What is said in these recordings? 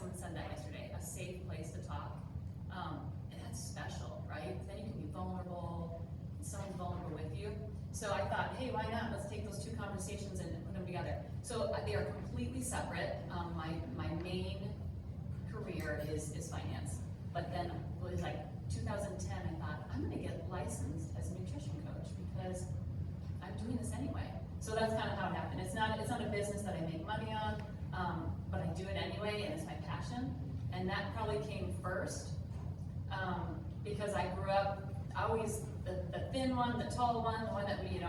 someone said that yesterday, a safe place to talk. And that's special, right? Then you can be vulnerable, someone's vulnerable with you. So I thought, hey, why not? Let's take those two conversations and put them together. So they are completely separate. My main career is finance. But then it was like 2010, I thought, I'm gonna get licensed as a nutrition coach because I'm doing this anyway. So that's kind of how it happened. It's not a business that I make money on, but I do it anyway, and it's my passion. And that probably came first, because I grew up always the thin one, the tall one, the one that we,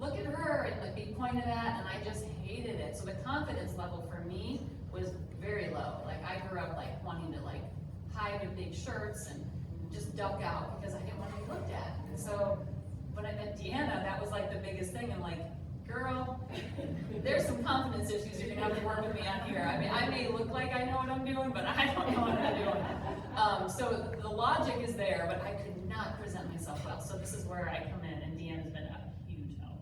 look at her and like be pointed at, and I just hated it. So the confidence level for me was very low. Like I grew up like wanting to like hide in big shirts and just duck out because I didn't want to be looked at. And so when I met Deanna, that was like the biggest thing. I'm like, girl, there's some confidence issues you're gonna have to work with me on here. I mean, I may look like I know what I'm doing, but I don't know what I'm doing. So the logic is there, but I could not present myself well. So this is where I come in, and Deanna's been a huge help.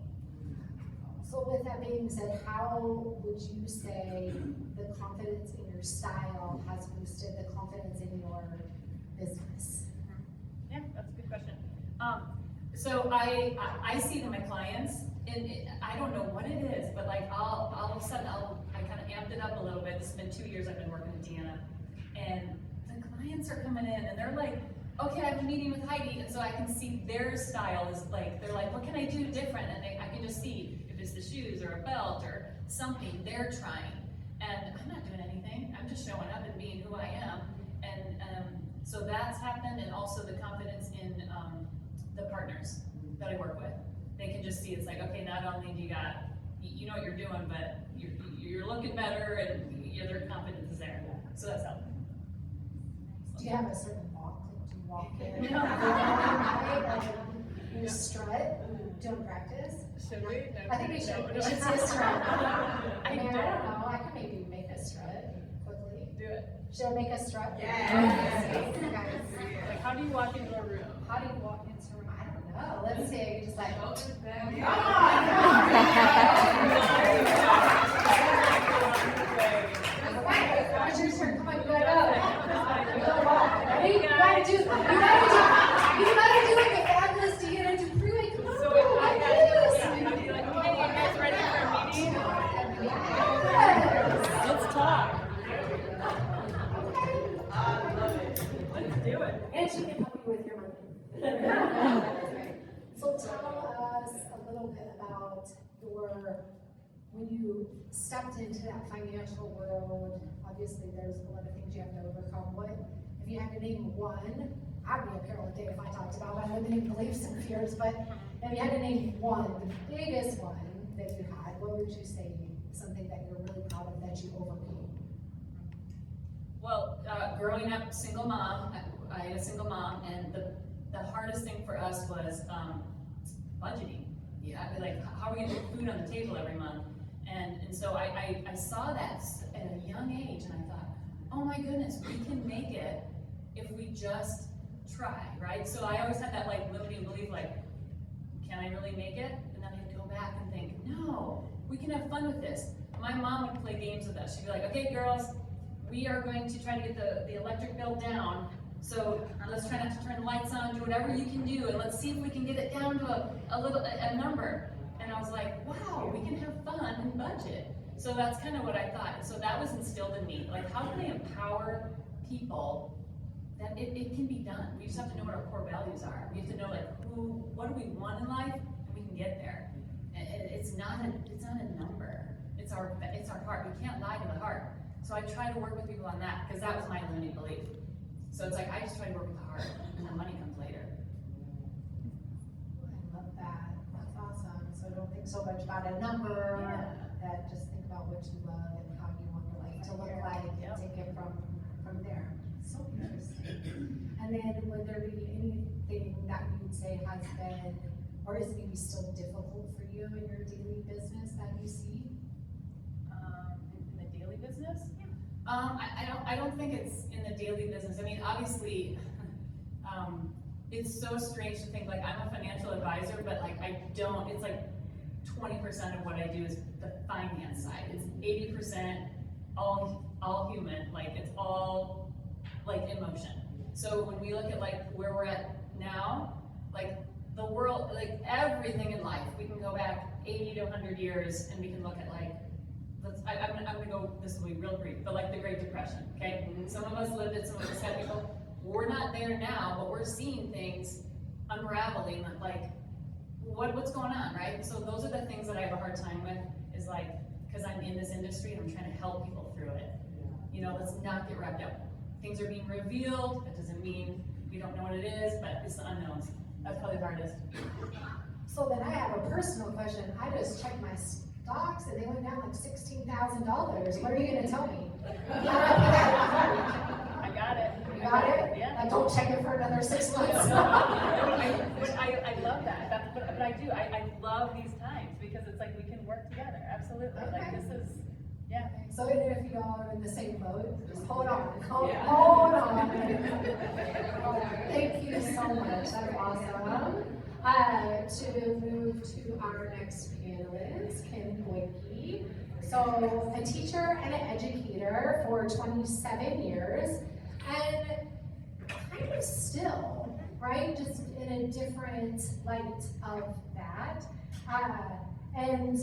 So with that being said, how would you say the confidence in your style has boosted the confidence in your business? Yeah, that's a good question. So I see it in my clients, and I don't know what it is, but like all of a sudden I kind of amped it up a little bit. This has been 2 years I've been working with Deanna, and the clients are coming in and they're like, okay, I have a meeting with Heidi, and so I can see their style is like, they're like, what can I do different? And I can just see if it's the shoes or a belt or something they're trying. And I'm not doing anything. I'm just showing up and being who I am. And so that's happened, and also the confidence in the partners that I work with. They can just see it's like, okay, not only do you know what you're doing, but you're looking better, and their confidence is there. So that's helped. Do you have a certain walk? Do you walk in? You strut? Don't practice? Should we? I think we should see a strut. I don't know. I could maybe make a strut quickly. Do it. Should I make a strut? Yeah. Guys, Like, how do you walk into a room? how do you walk into a room? I don't know. Let's see. Just like, it's your turn. Come on, you gotta go. You gotta walk. Ready? You gotta do like a fabulous Deanna Dupree. Come on. So if I got you be like, hey, you guys ready for a meeting? Yes. Let's talk. I love it. Let's do it. And she can help you with your money. So tell us a little bit about when you stepped into that financial world. Obviously, there's a lot of things you have to overcome. If you had to name one, I'd be up here all day if I talked about my limiting beliefs and fears, but if you had to name one, the biggest one that you had, what would you say, something that you're really proud of that you overcame? Well, growing up single mom, I had a single mom, and the hardest thing for us was budgeting. Yeah, like how are we gonna put food on the table every month? And so I saw that at a young age, and I thought, oh my goodness, we can make it if we just try, right? So I always had that like limiting belief, like, can I really make it? And then I'd go back and think, no, we can have fun with this. My mom would play games with us. She'd be like, okay, girls, we are going to try to get the electric bill down. So let's try not to turn the lights on, do whatever you can do, and let's see if we can get it down to a number. And I was like, wow, we can have fun and budget. So that's kind of what I thought. So that was instilled in me. Like, how can I empower people that it can be done? We just have to know what our core values are. We have to know like what do we want in life, and we can get there. And it's not a number. It's our heart. We can't lie to the heart. So I try to work with people on that, because that was my limiting belief. So it's like I just try to work with the heart, and the money comes later. I love that. That's awesome. So don't think so much about a number. That just think about what you love and how you want your life to look like, and take it from there. So interesting. And then would there be anything that you would say has been, or is maybe still difficult for you in your daily business that you see? In the daily business? I don't think it's in the daily business. I mean, obviously, it's so strange to think like I'm a financial advisor, but like I don't. It's like 20% of what I do is the finance side. It's 80% all human, like it's all like in motion. So when we look at like where we're at now, like the world, like everything in life, we can go back 80 to 100 years and we can look at like, I'm gonna go, this will be real brief, but like the Great Depression, okay? Some of us lived it, some of us had people. We're not there now, but we're seeing things unraveling, like what's going on, right? So those are the things that I have a hard time with, is like, because I'm in this industry and I'm trying to help people through it. You know, let's not get wrapped up. Things are being revealed, that doesn't mean we don't know what it is, but it's the unknowns. That's probably the hardest. So then I have a personal question. I just checked my stocks and they went down like $16,000. What are you gonna tell me? I got it. You got it? Yeah. Don't check it for another 6 months. I love that. But I do. I love these times because it's like we can work together. Absolutely. Okay. Like this is, yeah. So even if you all are in the same boat, just hold on, hold Yeah. on. Thank you so much, that's awesome. To move to our next panelist, Kim Boyke. So a teacher and an educator for 27 years, and kind of still, right? Just in a different light of that. And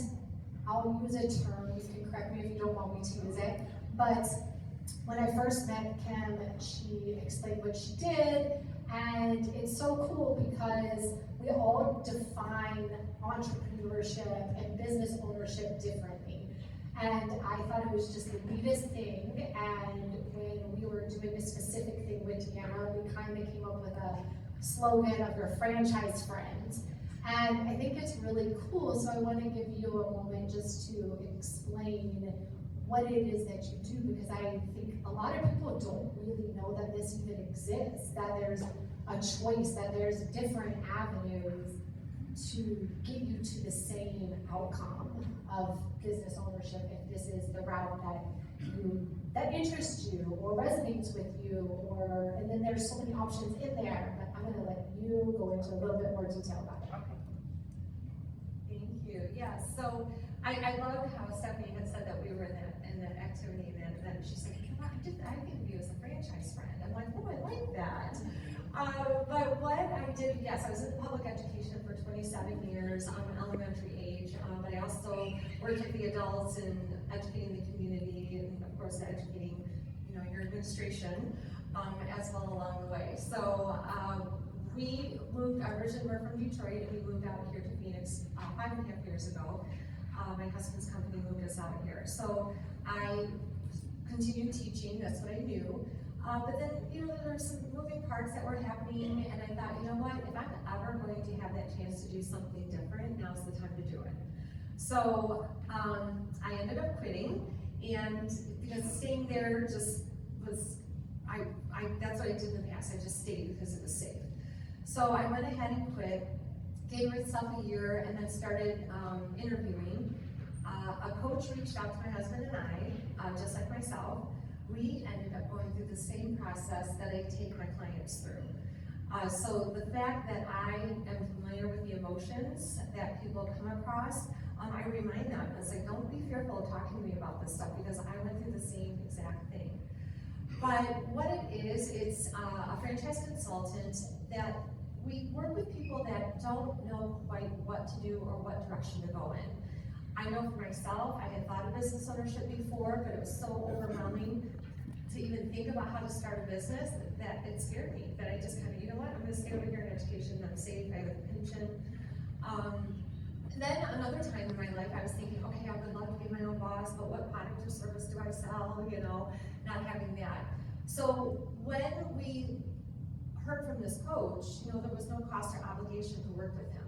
I'll use a term, you can correct me if you don't want me to use it, but when I first met Kim, she explained what she did, and it's so cool because we all define entrepreneurship and business ownership differently. And I thought it was just the neatest thing, and when we were doing a specific thing with Deanna, we kind of came up with a slogan of your franchise friends. And I think it's really cool, so I want to give you a moment just to explain what it is that you do, because I think a lot of people don't really know that this even exists, that there's a choice, that there's different avenues to get you to the same outcome of business ownership if this is the route that interests you or resonates with you, or, and then there's so many options in there, but I'm going to let you go into a little bit more detail about it. Thank you. Yeah, so I love how Stephanie had said that we were in that activity, and then she said, I think of you as a franchise friend. I'm like, oh, I like that. But what I did, yes, I was in public education for 27 years, elementary age, but I also worked with the adults in educating the community, and of course educating, your administration as well along the way. So we moved, originally we're from Detroit, and we moved out here to Phoenix 5.5 years ago. My husband's company moved us out of here. So I continued teaching, that's what I knew. But then, there were some moving parts that were happening, and I thought, you know what, if I'm ever going to have that chance to do something different, now's the time to do it. So I ended up quitting, and because staying there just was, that's what I did in the past, I just stayed because it was safe. So I went ahead and quit, gave myself a year, and then started interviewing. A coach reached out to my husband and I, just like myself. We ended up going through the same process that I take my clients through. So the fact that I am familiar with the emotions that people come across, I remind them, I say, don't be fearful of talking to me about this stuff, because I went through the same exact thing. But what it is, it's a franchise consultant that we work with people that don't know quite what to do or what direction to go in. I know for myself, I had thought of business ownership before, but it was so overwhelming to even think about how to start a business that it scared me, that I just kind of, you know what, I'm gonna stay over here in education, I'm safe, I have a pension. Then another time in my life, I was thinking, okay, I would love to be my own boss, but what product or service do I sell, not having that. So when we heard from this coach, there was no cost or obligation to work with him.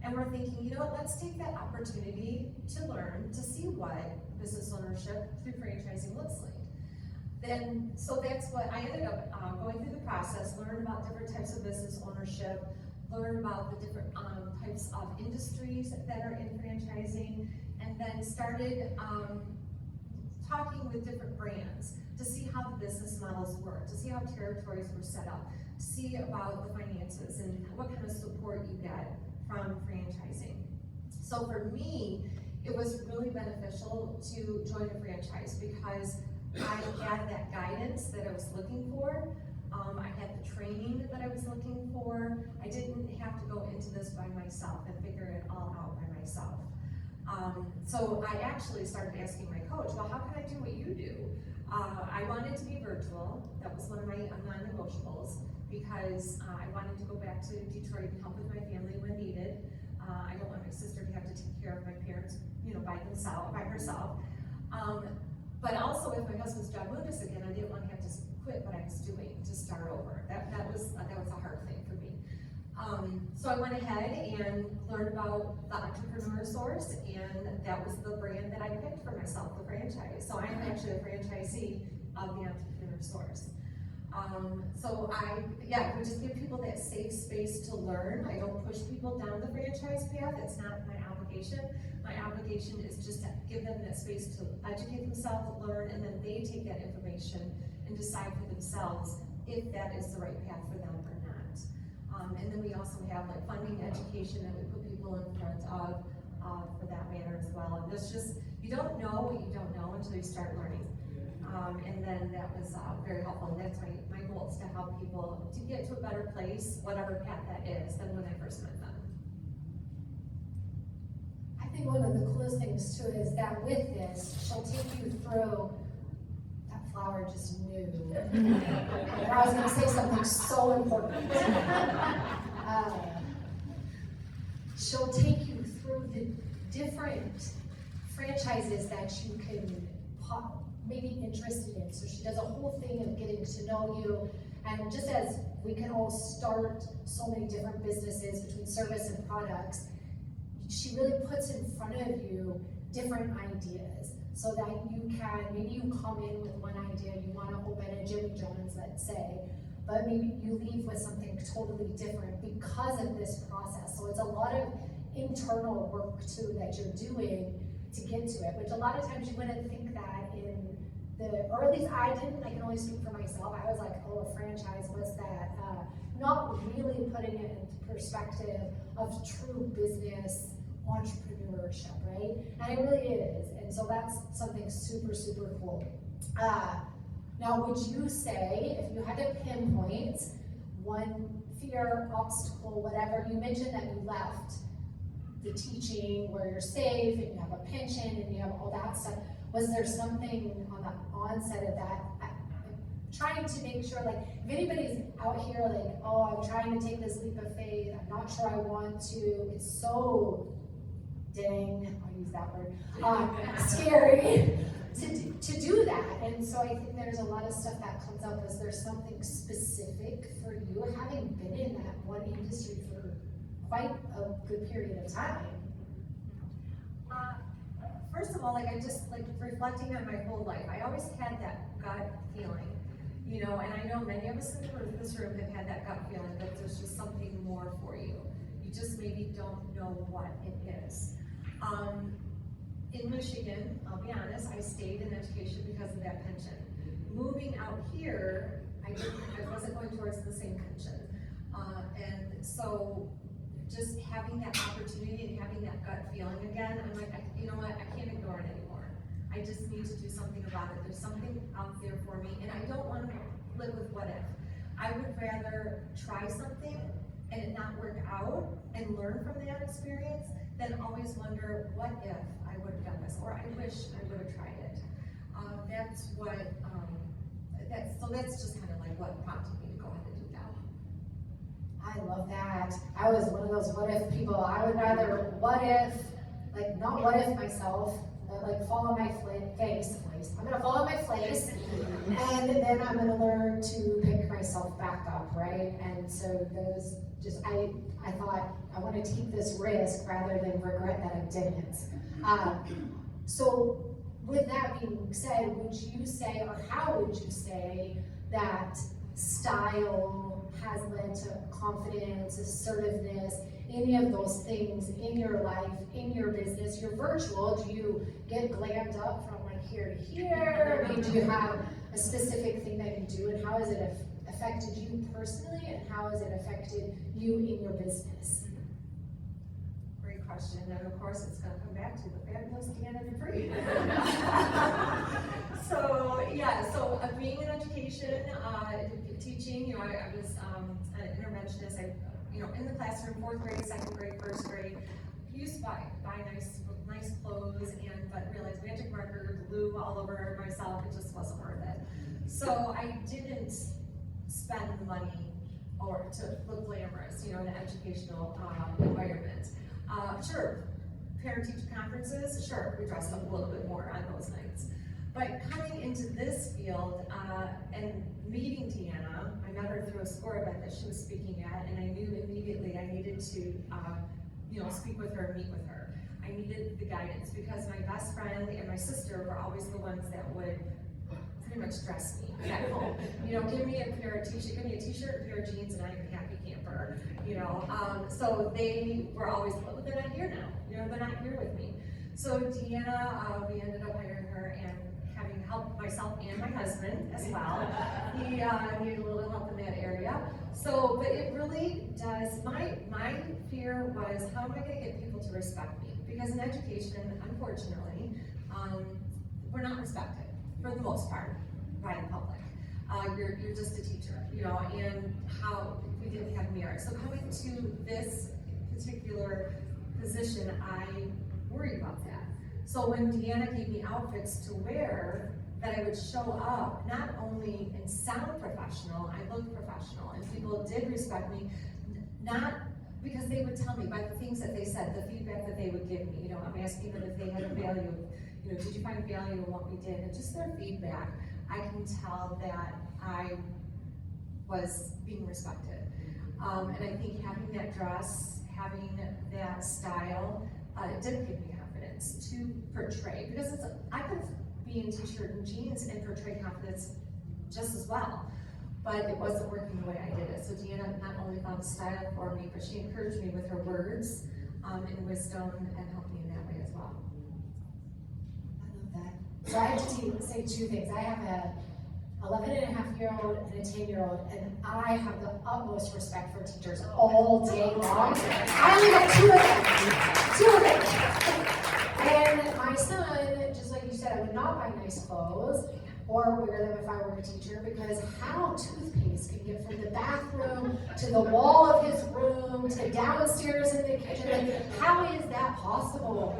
And we're thinking, you know what, let's take that opportunity to learn, to see what business ownership through franchising looks like. So that's what I ended up going through the process, learn about different types of business ownership, learn about the different types of industries that are in franchising, and then started talking with different brands to see how the business models work, to see how territories were set up, to see about the finances and what kind of support you get from franchising. So for me, it was really beneficial to join a franchise because I had that guidance that I was looking for. I had the training that I was looking for. I didn't have to go into this by myself and figure it all out by myself. So I actually started asking my coach, well, how can I do what you do? I wanted to be virtual. That was one of my non-negotiables because I wanted to go back to Detroit and help with my family when needed. I don't want my sister to have to take care of my parents, by herself. But also, if my husband's job moved us again, I didn't want to have to quit what I was doing to start over. That was a hard thing for me. So I went ahead and learned about the Entrepreneur Source, and that was the brand that I picked for myself, the franchise. So I am actually a franchisee of the Entrepreneur Source. So we just give people that safe space to learn. I don't push people down the franchise path. It's not my obligation. My obligation is just to give them that space to educate themselves, learn, and then they take that information and decide for themselves if that is the right path for them or not. And then we also have like funding education that we put people in front of for that matter as well. And that's just, you don't know what you don't know until you start learning. And then that was very helpful. And that's my goal is to help people to get to a better place, whatever path that is, than when I first met them. I think one of the coolest things too is that with this, she'll take you through, that flower just knew. And I was gonna say something so important. She'll take you through the different franchises that you can maybe interested in. So she does a whole thing of getting to know you. And just as we can all start so many different businesses between service and products, she really puts in front of you different ideas so that you can, maybe you come in with one idea, you want to open a Jimmy John's, let's say, but maybe you leave with something totally different because of this process. So it's a lot of internal work too that you're doing to get to it, which a lot of times you wouldn't think that in or at least I didn't. I can only speak for myself. I was like, oh, a franchise, what's that? Not really putting it into perspective of true business entrepreneurship, right? And it really is. And so that's something super, super cool. Now, would you say, if you had to pinpoint one fear, obstacle, whatever, you mentioned that you left the teaching where you're safe and you have a pension and you have all that stuff. Was there something on the onset of that? I'm trying to make sure, like, if anybody's out here like, oh, I'm trying to take this leap of faith, I'm not sure I want to, it's so dang, I'll use that word, scary to do that. And so I think there's a lot of stuff that comes up. Is there something specific for you, having been in that one industry for quite a good period of time? First of all, I just reflecting on my whole life, I always had that gut feeling, and I know many of us in this room have had that gut feeling that there's just something more for you. You just maybe don't know what it is. In Michigan, I'll be honest, I stayed in education because of that pension. Moving out here, I wasn't going towards the same pension. And so just having that opportunity and having that gut feeling again, I'm like, you know what, I can't ignore it anymore. I just need to do something about it. There's something out there for me, and I don't want to live with what if. I would rather try something and it not work out and learn from that experience than always wonder, what if I would have done this, or I wish I would have tried it. That's just kind of like what prompted me to go ahead and do that. I love that. I was one of those what if people. I would rather what if, like not what if myself, but like fall on my face. I'm gonna fall on my face, and then I'm gonna learn to pick myself back up, right? And so those just, I thought I want to take this risk rather than regret that I didn't. So with that being said, would you say, or how would you say that style has led to confidence, assertiveness, any of those things in your life, in your business? You're virtual. Do you get glammed up from like here to here? I mean, do you have a specific thing that you do, and how has it affected you personally, and how has it affected you in your business? Great question, and of course, it's gonna come back to the fabulous Deanna Dupree. So, yeah, so being in education, teaching, I was an interventionist, in the classroom, 4th grade, 2nd grade, 1st grade, used to buy nice clothes, but realized magic marker, glue all over myself, it just wasn't worth it. So I didn't spend the money or to look glamorous, in an educational environment. Sure, parent-teacher conferences, sure, we dressed up a little bit more on those nights. But coming into this field and meeting Deanna, I met her through a SCORE event that she was speaking at, and I knew immediately I needed to, speak with her and meet with her. I needed the guidance because my best friend and my sister were always the ones that would pretty much dress me at home. Give me a t-shirt, a pair of jeans, and I'm a happy camper. So they were always, well, they're not here now. They're not here with me. So Deanna, we ended up hiring her and having help myself and my husband as well. He needed a little help in that area. So, but it really does, my fear was, how am I gonna get people to respect me? Because in education, unfortunately, we're not respected, for the most part, by the public. You're just a teacher, and how we didn't have merit. So coming to this particular position, I worried about that. So when Deanna gave me outfits to wear, that I would show up, not only in sound professional, I looked professional, and people did respect me, not because they would tell me by the things that they said, the feedback that they would give me. I'm asking them if they had a value, did you find value in what we did? And just their feedback, I can tell that I was being respected. And I think having that dress, having that style, it did give me confidence to portray, because I could be in t-shirt and jeans and portray confidence just as well, but it wasn't working the way I did it. So Deanna not only found style for me, but she encouraged me with her words and wisdom, and helped me in that way as well. I love that. So I have to say two things. I have a 11-and-a-half-year-old and a 10-year-old, and I have the utmost respect for teachers all day long. I only have two of them. And my son, just like you said, I would not buy nice clothes or wear them if I were a teacher, because how toothpaste can get from the bathroom to the wall of his room to downstairs in the kitchen, how is that possible?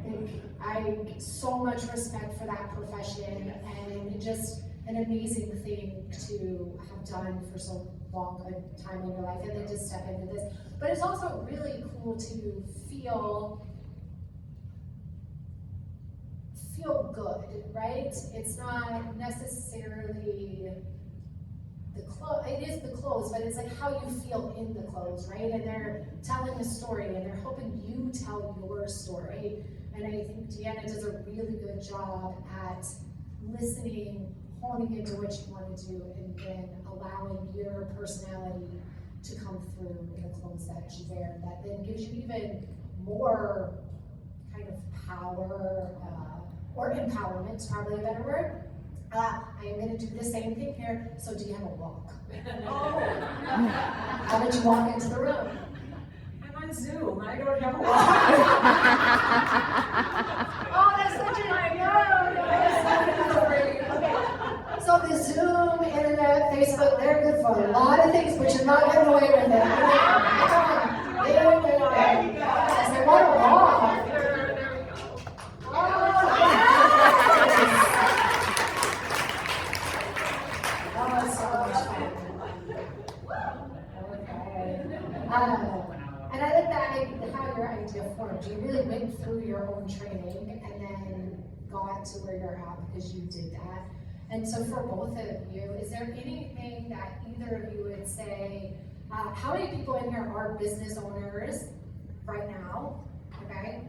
And I so much respect for that profession, and just an amazing thing to have done for so long a time in your life, and then just step into this. But it's also really cool to feel good, right? It's not necessarily the clothes, it is the clothes, but it's like how you feel in the clothes, right? And they're telling a story, and they're helping you tell your story. And I think Deanna does a really good job at listening, honing into what you want to do, and then allowing your personality to come through in the clothes that you wear. That then gives you even more kind of power, or empowerment is probably a better word. I am going to do the same thing here. So do you have a walk? Oh. How did you walk into the room? I'm on Zoom, I don't have a Oh, that's such a okay. So the Zoom, internet, Facebook, they're good for a lot of things, but you're not getting away with it. Because they want to walk. And I like that, how your idea formed. You really went through your own training and then got to where you're at because you did that. And so for both of you, is there anything that either of you would say, how many people in here are business owners right now? Okay.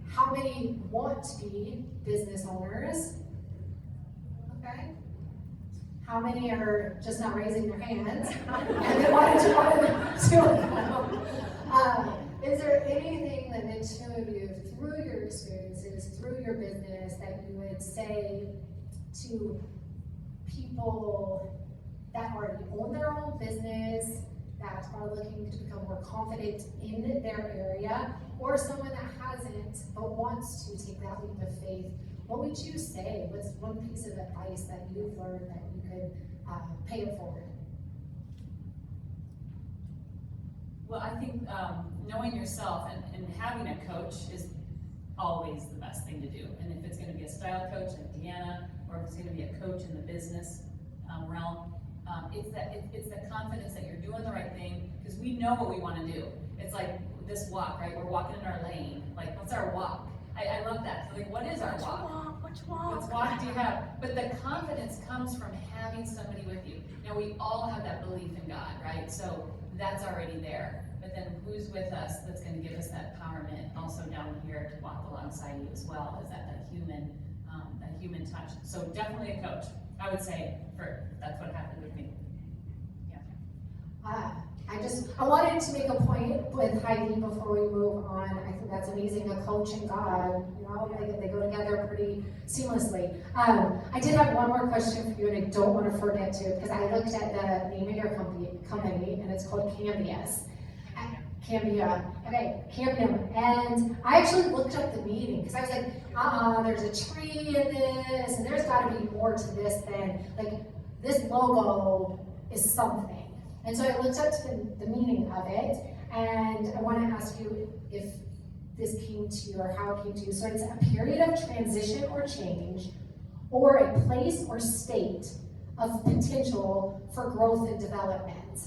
How many want to be business owners? Okay. How many are just not raising their hands? And they wanted to is there anything that the two of you, through your experiences, through your business, that you would say to people that already own their own business that are looking to become more confident in their area, or someone that hasn't but wants to take that leap of faith, what would you say? What's one piece of advice that you've learned that you could pay it forward? Well, I think knowing yourself and having a coach is always the best thing to do. And if it's going to be a style coach like Deanna, or if it's going to be a coach in the business realm, it's the confidence that you're doing the right thing, because we know what we want to do. It's like this walk, right? We're walking in our lane. Like, what's our walk? I love that. So like, what is our walk? Which walk do you have? But the confidence comes from having somebody with you. Now, we all have that belief in God, right? So that's already there. But then who's with us that's going to give us that empowerment also down here to walk alongside you as well? Is that human touch? So definitely a coach. I would say that's what happened with me. Yeah. I wanted to make a point with Heidi before we move on. I think that's amazing. A coach and God, they go together pretty seamlessly. I did have one more question for you, and I don't want to forget to, because I looked at the name of your company, and it's called Cambius. Cambium. Okay, Cambium. And I actually looked up the meaning, because I was like, there's a tree in this, and there's got to be more to this than, like, this logo is something. And so I looked up the meaning of it, and I want to ask you if this came to you or how it came to you. So it's a period of transition or change, or a place or state of potential for growth and development.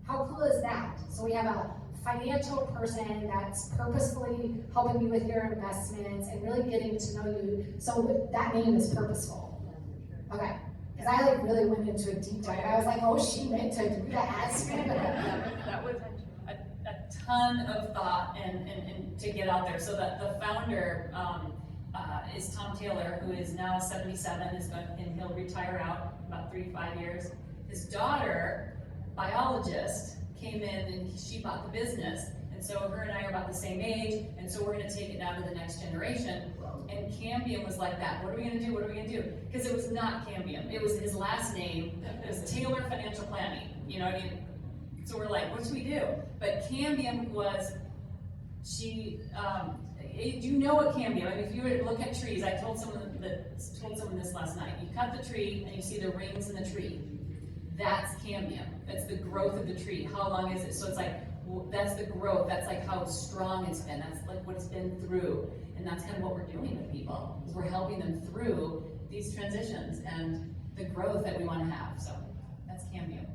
How cool is that? So we have a financial person that's purposefully helping you with your investments and really getting to know you. So that name is purposeful. Okay. Because I really went into a deep dive. I was like, oh, she meant to do that. That was a ton of thought and to get out there. So that the founder is Tom Taylor, who is now 77, and he'll retire out about 3 to 5 years. His daughter, biologist, came in and she bought the business. And so her and I are about the same age, and so we're going to take it down to the next generation. And Cambium was like that. What are we going to do? What are we going to do? Because it was not Cambium. It was his last name. It was Taylor Financial Planning. You know what I mean? So we're like, what should we do? But Cambium was, you know what Cambium, I mean, if you were to look at trees, I told someone this last night. You cut the tree and you see the rings in the tree. That's Cambium. That's the growth of the tree. How long is it? So it's like, that's the growth. That's like how strong it's been. That's like what it's been through. And that's kind of what we're doing with people, is we're helping them through these transitions and the growth that we want to have. So that's Cambium.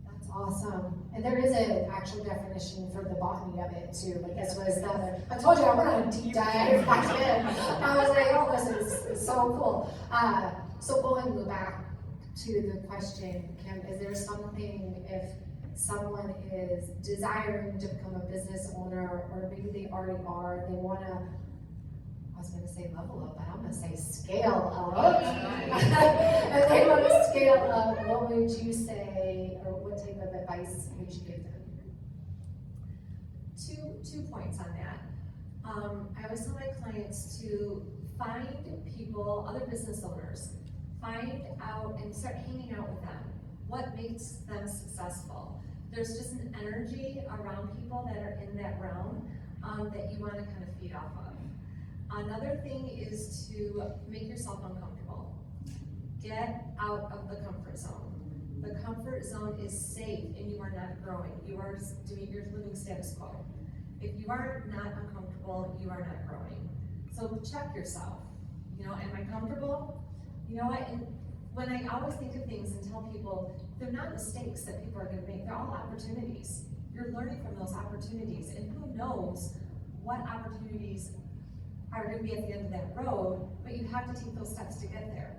That's awesome. And there is an actual definition for the botany of it too. Like this was I told you I went on a deep dive back in. I was like, oh, this is so cool. So going back to the question, Kim, is there something, if someone is desiring to become a business owner, or maybe they already are, they want to, I was going to say level up, but I'm going to say scale up. If they want to scale up, what would you say, or what type of advice would you give them? Two points on that. I always tell my clients to find people, other business owners, find out and start hanging out with them. What makes them successful? There's just an energy around people that are in that realm that you want to kind of feed off of. Another thing is to make yourself uncomfortable. Get out of the comfort zone. The comfort zone is safe and you are not growing. You are doing your living status quo. If you are not uncomfortable, you are not growing. So check yourself. Am I comfortable? You know what? And when I always think of things and tell people, they're not mistakes that people are going to make. They're all opportunities. You're learning from those opportunities, and who knows what opportunities are going to be at the end of that road, but you have to take those steps to get there,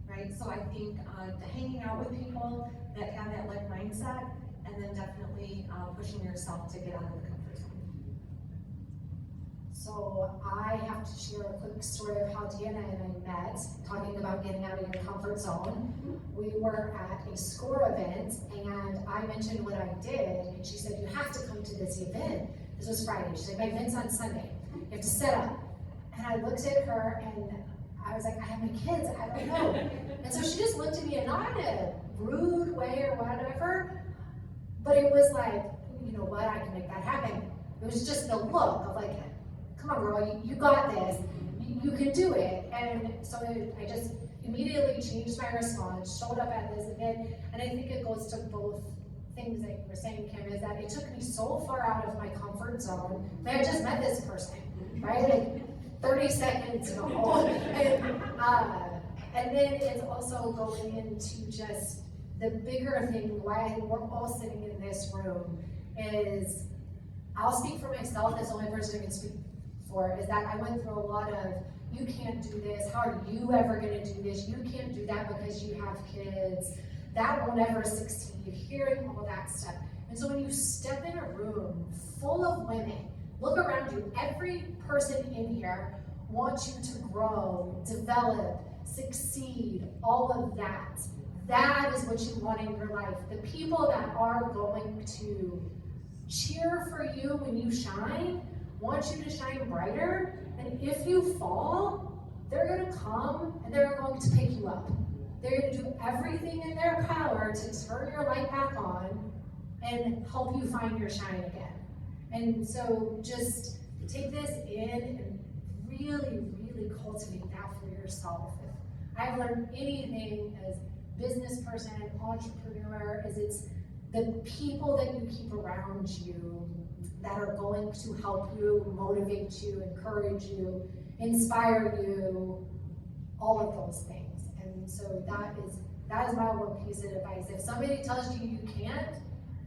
right? So I think the hanging out with people that have that like mindset, and then definitely pushing yourself to get out of the comfort zone. So I have to share a quick story of how Deanna and I met, talking about getting out of your comfort zone. We were at a SCORE event, and I mentioned what I did, and she said, you have to come to this event. This was Friday. She said, my event's on Sunday. You have to set up. And I looked at her, and I was like, I have my kids, I don't know. And so she just looked at me, and not in a rude way or whatever, But it was like, you know what, I can make that happen. It was just the look of like, come on girl, you got this, you can do it. And so I just immediately changed my response, showed up at this event, and I think it goes to both things that you were saying, Kim, is that it took me so far out of my comfort zone that I just met this person, right? Like 30 seconds ago. And then it's also going into just the bigger thing, why we're all sitting in this room is, I'll speak for myself, that's the only person I can speak for, is that I went through a lot of, you can't do this, how are you ever gonna do this, you can't do that because you have kids, that will never succeed, hearing all that stuff. And so when you step in a room full of women, look around you, every person in here wants you to grow, develop, succeed, all of that. That is what you want in your life. The people that are going to cheer for you when you shine, want you to shine brighter, and if you fall, they're gonna come and they're going to pick you up. They're gonna do everything in their power to turn your light back on and help you find your shine again. And so just take this in and really, really cultivate that for yourself. If I've learned anything as business person, entrepreneur, is it's the people that you keep around you that are going to help you, motivate you, encourage you, inspire you, all of those things. And so that is my one piece of advice. If somebody tells you you can't,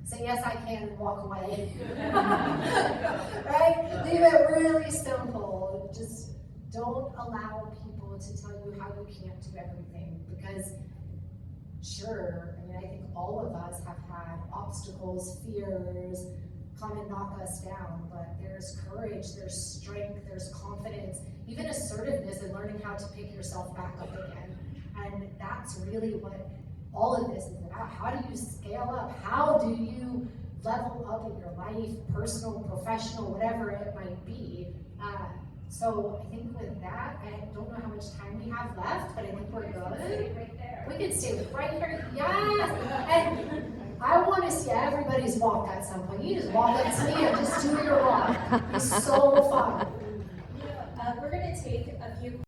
say yes I can and walk away. Right? Leave it really simple. Just don't allow people to tell you how you can't do everything, because sure, I mean, I think all of us have had obstacles, fears, come and knock us down, but there's courage, there's strength, there's confidence, even assertiveness and learning how to pick yourself back up again. And that's really what all of this is about. How do you scale up? How do you level up in your life, personal, professional, whatever it might be? So I think with that, I don't know how much time we have left, but I think we're good. We could stay right here, yes! And I want to see everybody's walk at some point. You just walk up to me and just do your walk. It's so fun. We're going to take a few